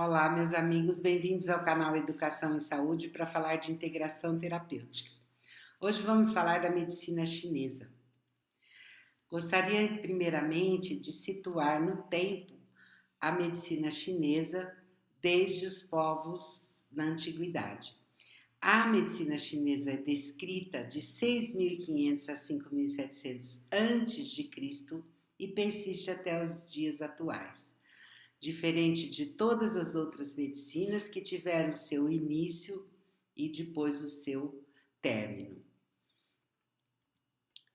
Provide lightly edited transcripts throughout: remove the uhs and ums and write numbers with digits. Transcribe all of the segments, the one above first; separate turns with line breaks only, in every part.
Olá, meus amigos, bem-vindos ao canal Educação em Saúde para falar de integração terapêutica. Hoje vamos falar da medicina chinesa. Gostaria, primeiramente, de situar no tempo a medicina chinesa desde os povos da antiguidade. A medicina chinesa é descrita de 6.500 a 5.700 a.C. e persiste até os dias atuais. Diferente de todas as outras medicinas que tiveram seu início e depois o seu término.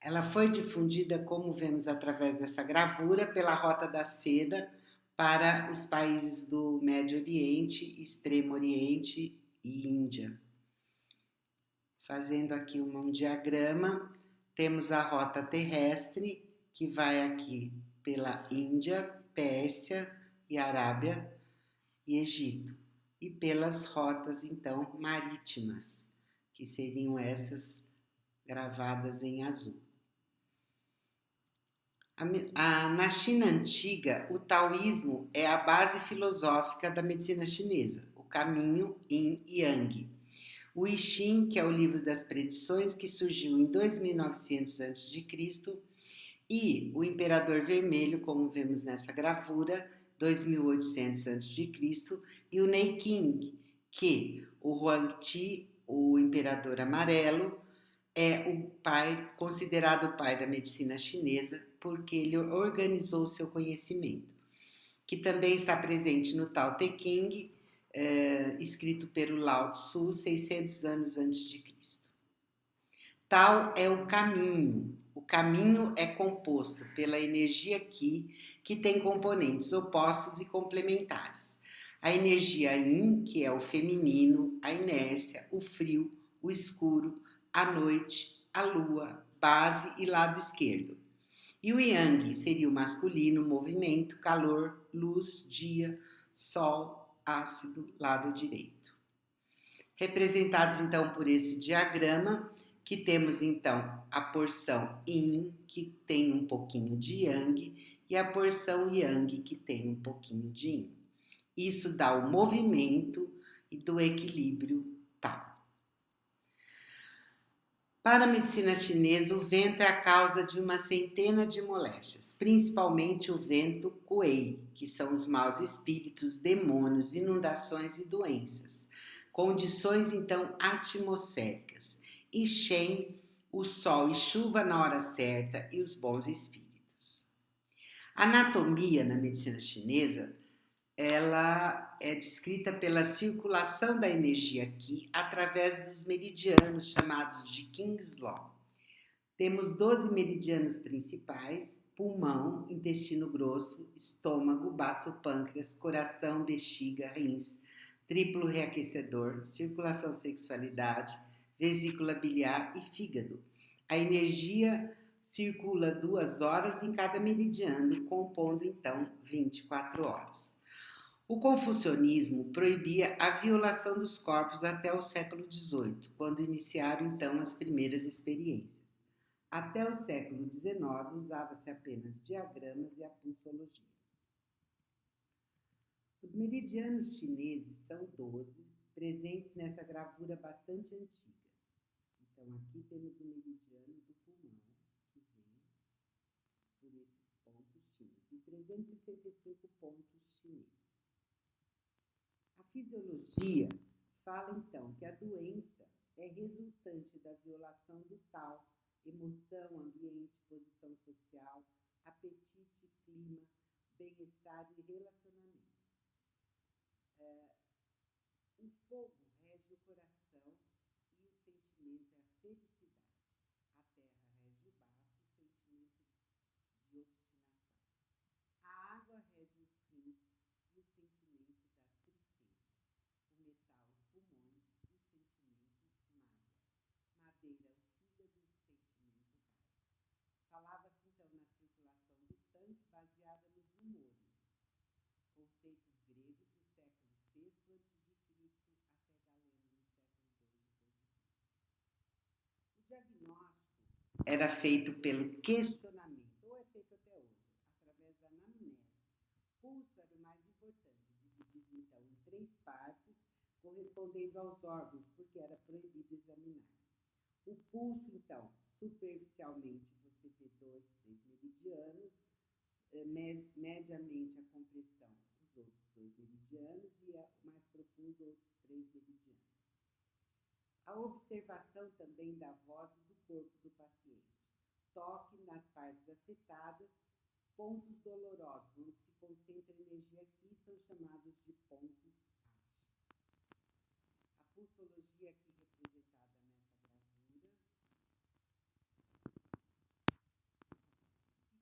Ela foi difundida, como vemos através dessa gravura, pela Rota da Seda para os países do Médio Oriente, Extremo Oriente e Índia. Fazendo aqui um diagrama, temos a rota terrestre, que vai aqui pela Índia, Pérsia e Arábia e Egito, e pelas rotas, então, marítimas, que seriam essas gravadas em azul. Na China antiga, o taoísmo é a base filosófica da medicina chinesa, o caminho Yin e Yang. O I Ching, que é o livro das predições, que surgiu em 2900 a.C., e o Imperador Vermelho, como vemos nessa gravura, 2800 a.C., e o Neiqing, que o Huangti, o Imperador Amarelo, é o pai, considerado o pai da medicina chinesa, porque ele organizou o seu conhecimento, que também está presente no Tao Te Ching, escrito pelo Lao Tzu, 600 anos antes de Cristo. Tao é o caminho. O caminho é composto pela energia Qi, que tem componentes opostos e complementares. A energia Yin, que é o feminino, a inércia, o frio, o escuro, a noite, a lua, base e lado esquerdo. E o Yang seria o masculino, movimento, calor, luz, dia, sol, ácido, lado direito. Representados então por esse diagrama, que temos então a porção Yin, que tem um pouquinho de Yang, e a porção Yang, que tem um pouquinho de Yin. Isso dá o movimento e do equilíbrio Tao. Para a medicina chinesa, o vento é a causa de uma centena de moléstias, principalmente o vento Kuei, que são os maus espíritos, demônios, inundações e doenças. Condições, então, atmosféricas. E Shen, o sol e chuva na hora certa e os bons espíritos. A anatomia na medicina chinesa, ela é descrita pela circulação da energia Qi através dos meridianos chamados de King's Law. Temos 12 meridianos principais: pulmão, intestino grosso, estômago, baço, pâncreas, coração, bexiga, rins, triplo reaquecedor, circulação, sexualidade, vesícula biliar e fígado. A energia circula 2 horas em cada meridiano, compondo então 24 horas. O confucionismo proibia a violação dos corpos até o século XVIII, quando iniciaram então as primeiras experiências. Até o século XIX usava-se apenas diagramas e a pulsologia. Os meridianos chineses são 12, presentes nessa gravura bastante antiga. Então aqui temos o meridiano do pulmão, que vem por esses pontos chineses, e 365 pontos chineses. A fisiologia fala então que a doença é resultante da violação do Tao, emoção, ambiente, posição social, apetite, clima, bem-estar e relacionamentos. O fogo rege o coração e o sentimento é a felicidade. A terra rege o baço, o sentimento de obstinação. A água rege os rins e o sentimento da tristeza. O metal, os pulmões e o sentimento mágoa. Madeira, o fígado e o sentimento raiva. Falava-se então na circulação do sangue baseada nos humores. Conceitos gregos do século VI a.C. até Galeno no século II depois de Cristo. O diagnóstico era feito pelo questionamento, ou é feito até hoje, através da anamnese. Pulso era o mais importante, dividido então em 6 partes, correspondendo aos órgãos, porque era proibido examinar. O pulso, então, superficialmente você vê 2, 3 meridianos, mediamente a compressão, os outros 2 meridianos e mais profundo, outros 3 meridianos. A observação também da voz e do corpo do paciente. Toque nas partes afetadas, pontos dolorosos, onde se concentra a energia aqui, são chamados de pontos Ash. A pulsologia aqui representada nessa gravura.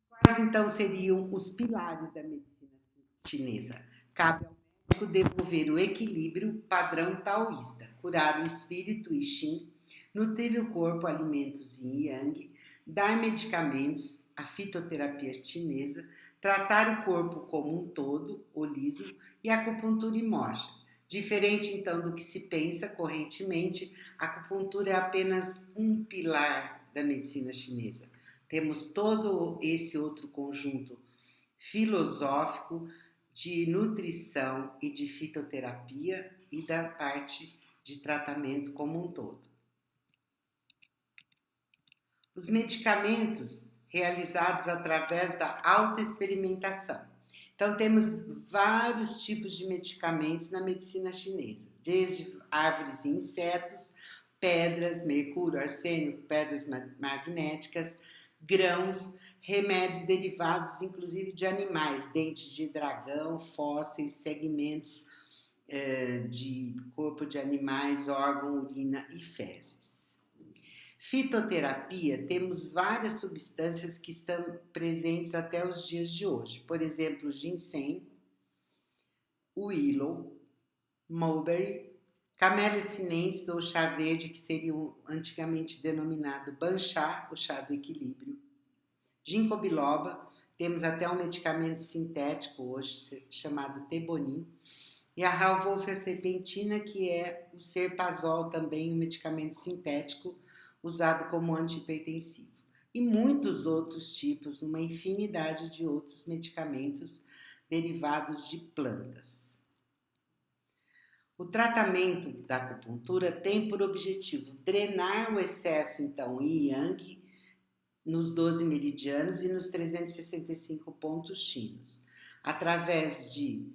Quais então seriam os pilares da medicina chinesa? Cabe ao médico devolver o equilíbrio padrão taoísta, curar o espírito I Ching, nutrir o corpo, alimentos Yin e Yang, dar medicamentos, a fitoterapia chinesa, tratar o corpo como um todo, holismo, e acupuntura e mocha. Diferente então do que se pensa correntemente, a acupuntura é apenas um pilar da medicina chinesa. Temos todo esse outro conjunto filosófico de nutrição e de fitoterapia e da parte de tratamento como um todo. Os medicamentos realizados através da autoexperimentação. Então, temos vários tipos de medicamentos na medicina chinesa, desde árvores e insetos, pedras, mercúrio, arsênico, pedras magnéticas, grãos, remédios derivados inclusive de animais, dentes de dragão, fósseis, segmentos de corpo de animais, órgão, urina e fezes. Fitoterapia, temos várias substâncias que estão presentes até os dias de hoje. Por exemplo, ginseng, willow, mulberry, camélia sinensis ou chá verde, que seria antigamente denominado banchá, o chá do equilíbrio. Ginkgo biloba, temos até um medicamento sintético hoje chamado tebonim. E a Rauwolfia serpentina, que é o serpazol, também um medicamento sintético usado como antihipertensivo. E muitos outros tipos, uma infinidade de outros medicamentos derivados de plantas. O tratamento da acupuntura tem por objetivo drenar o excesso, então, yin yang nos 12 meridianos e nos 365 pontos chinos, através de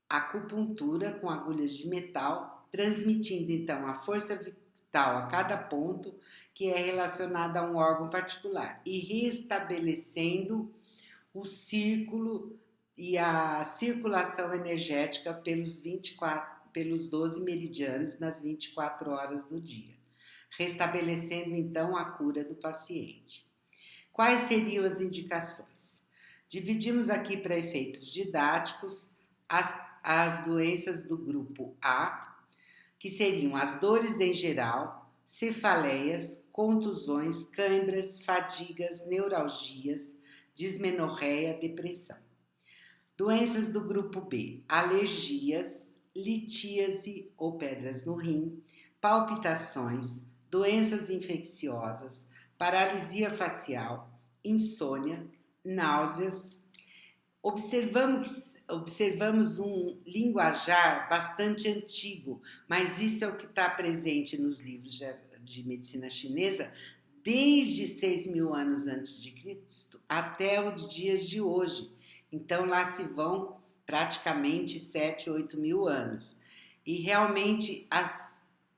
acupuntura com agulhas de metal, transmitindo, então, a força vital a cada ponto que é relacionada a um órgão particular e restabelecendo o círculo e a circulação energética pelos 12 meridianos nas 24 horas do dia, restabelecendo então a cura do paciente. Quais seriam as indicações? Dividimos aqui para efeitos didáticos as doenças do grupo A, que seriam as dores em geral, cefaleias, contusões, câimbras, fadigas, neuralgias, dismenorreia, depressão. Doenças do grupo B, alergias, litíase ou pedras no rim, palpitações, doenças infecciosas, paralisia facial, insônia, náuseas. Observamos um linguajar bastante antigo, mas isso é o que está presente nos livros de medicina chinesa desde 6.000 anos antes de Cristo até os dias de hoje. Então lá se vão praticamente 7, 8 mil anos. E realmente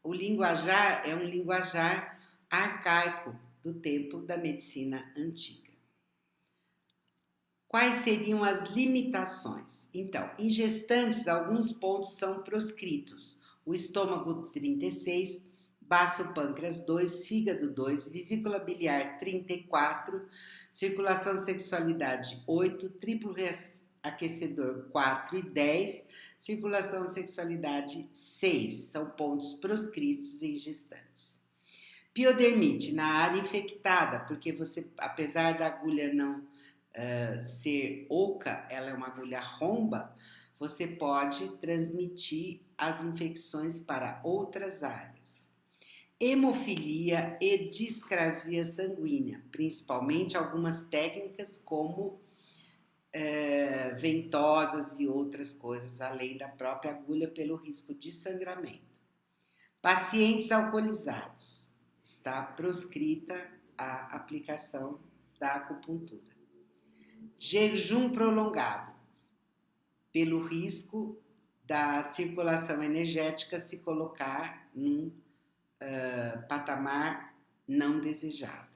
o linguajar é um linguajar arcaico do tempo da medicina antiga. Quais seriam as limitações? Então, em gestantes, alguns pontos são proscritos. O estômago 36, baço pâncreas 2, fígado 2, vesícula biliar 34, circulação sexualidade 8, triplo aquecedor 4 e 10, circulação sexualidade 6. São pontos proscritos em gestantes. Piodermite, na área infectada, porque você, apesar da agulha não ser oca, ela é uma agulha romba, você pode transmitir as infecções para outras áreas. Hemofilia e discrasia sanguínea, principalmente algumas técnicas como ventosas e outras coisas, além da própria agulha, pelo risco de sangramento. Pacientes alcoolizados. Está proscrita a aplicação da acupuntura. Jejum prolongado, pelo risco da circulação energética se colocar num patamar não desejado.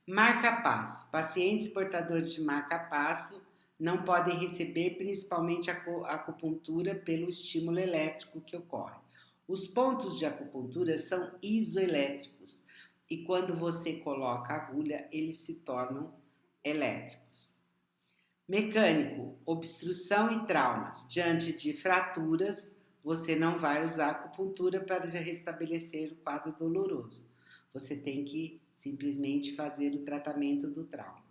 Marca-passo. Pacientes portadores de marca-passo não podem receber principalmente a acupuntura pelo estímulo elétrico que ocorre. Os pontos de acupuntura são isoelétricos e quando você coloca a agulha, eles se tornam elétricos. Mecânico, obstrução e traumas. Diante de fraturas, você não vai usar acupuntura para restabelecer o quadro doloroso. Você tem que simplesmente fazer o tratamento do trauma.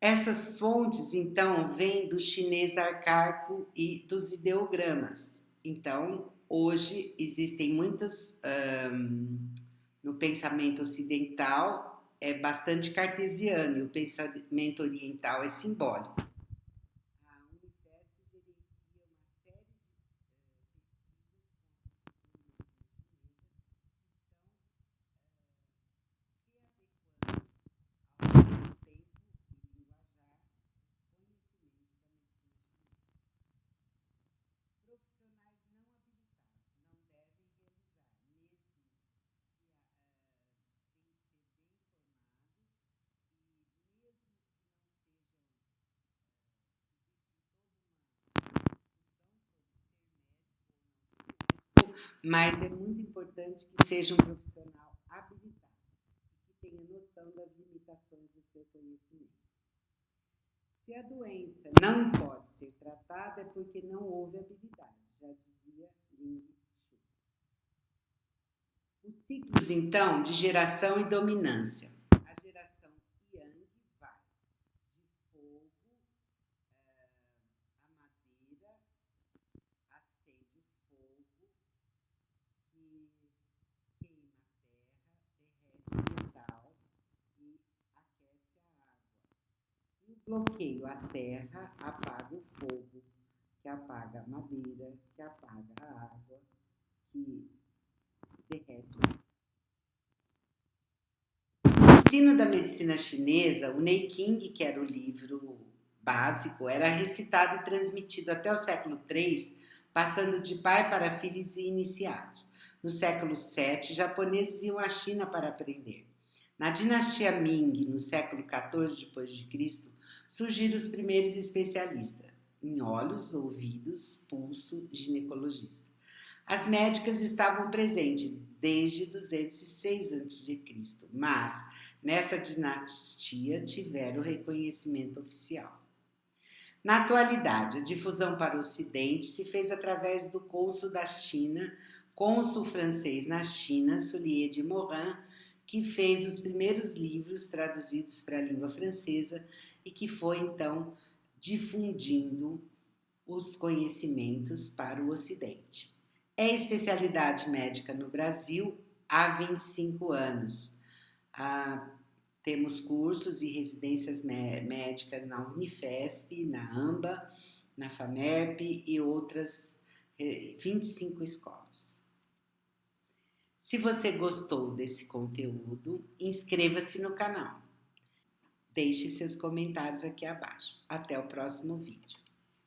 Essas fontes, então, vêm do chinês arcaico e dos ideogramas. Então, hoje existem muitos, no pensamento ocidental, é bastante cartesiano e o pensamento oriental é simbólico. A Unifesp gerencia uma série de mas é muito importante que seja um profissional habilitado e que tenha noção das limitações do seu conhecimento. Se a doença não pode ser tratada é porque não houve habilidade, já dizia Ling Shu. Os ciclos, então, de geração e dominância. A geração Yang vai de fogo, a madeira, acende o fogo, que queima a terra, derrete o metal e aquece a água. E o bloqueio, a terra apaga o fogo, que apaga a madeira, que apaga a água, que derrete o metal. No ensino da medicina chinesa, o Neiking, que era o livro básico, era recitado e transmitido até o século III, passando de pai para filhos e iniciados. No século VII, japoneses iam à China para aprender. Na dinastia Ming, no século XIV d.C., surgiram os primeiros especialistas em olhos, ouvidos, pulso, ginecologista. As médicas estavam presentes desde 206 a.C., mas nessa dinastia tiveram reconhecimento oficial. Na atualidade, a difusão para o Ocidente se fez através do cônsul da China, cônsul francês na China, Soulier de Morin, que fez os primeiros livros traduzidos para a língua francesa e que foi, então, difundindo os conhecimentos para o Ocidente. É especialidade médica no Brasil há 25 anos. Temos cursos e residências médicas na Unifesp, na AMBA, na FAMERP e outras 25 escolas. Se você gostou desse conteúdo, inscreva-se no canal. Deixe seus comentários aqui abaixo. Até o próximo vídeo.